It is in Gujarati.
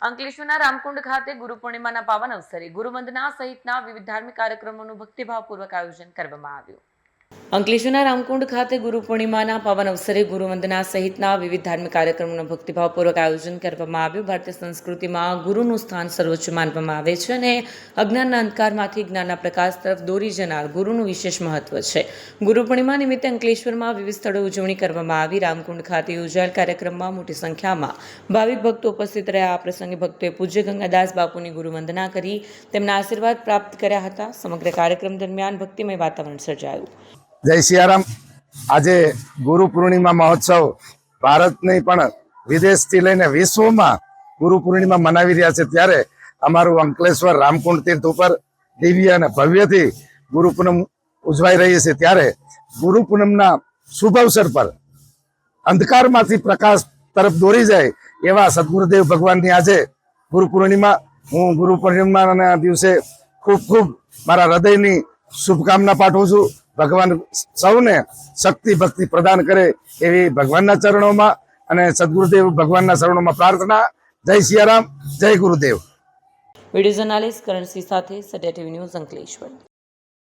અંકલેશ્વરના રામકુંડ ખાતે ગુરુ પૂર્ણિમાના પાવન અવસરે ગુરુવંદના સહિતના વિવિધ ધાર્મિક કાર્યક્રમોનું ભક્તિભાવપૂર્વક આયોજન કરવામાં આવ્યું. અંકલેશ્વરના રામકુંડ ખાતે ગુરુ પૂર્ણિમાના પાવન અવસરે ગુરુવંદના સહિતના વિવિધ ધાર્મિક કાર્યક્રમોનું ભક્તિભાવપૂર્વક આયોજન કરવામાં આવ્યું. ભારતીય સંસ્કૃતિમાં ગુરુનું સ્થાન સર્વોચ્ચ માનવામાં આવે છે અને અજ્ઞાનના અંધકારમાંથી જ્ઞાનના પ્રકાશ તરફ દોરી જનાર ગુરુનું વિશેષ મહત્વ છે. ગુરુ પૂર્ણિમા નિમિત્તે અંકલેશ્વરમાં વિવિધ સ્થળોએ ઉજવણી કરવામાં આવી. રામકુંડ ખાતે યોજાયેલ કાર્યક્રમમાં મોટી સંખ્યામાં ભાવિક ભક્તો ઉપસ્થિત રહ્યા. આ પ્રસંગે ભક્તોએ પૂજ્ય ગંગાદાસ બાપુની ગુરુવંદના કરી તેમના આશીર્વાદ પ્રાપ્ત કર્યા હતા. સમગ્ર કાર્યક્રમ દરમિયાન ભક્તિમય વાતાવરણ સર્જાયું. જય સિયારામ. આજે ગુરુ પૂર્ણિમા મહોત્સવ ભારત નહીં પણ વિદેશથી લઈને વિશ્વમાં ગુરુ પૂર્ણિમા મનાવી રહ્યા છે. ત્યારે અમારું અંકલેશ્વર રામકુંડ તીર્થ ઉપર દિવ્ય અને ભવ્યથી ગુરુ પૂનમ ઉજવાઈ રહી છે. ત્યારે ગુરુ પૂનમના શુભ અવસર પર અંધકારમાંથી પ્રકાશ તરફ દોરી જાય એવા સદગુરુદેવ ભગવાનની આજે ગુરુ પૂર્ણિમા. હું ગુરુ પૂર્ણિમાના દિવસે ખૂબ ખૂબ મારા હૃદયની શુભકામના પાઠવું છું. ભગવાન સૌને શક્તિ ભક્તિ પ્રદાન કરે એવી ભગવાનના ચરણોમાં અને સદગુરુદેવ ભગવાનના ચરણોમાં પ્રાર્થના. જય સિયારામ, જય ગુરુદેવ. વિડીયો જર્નાલિસ્ટ કરણસિંહ સાથે સત્યા ટીવી ન્યૂઝ અંકલેશ્વર.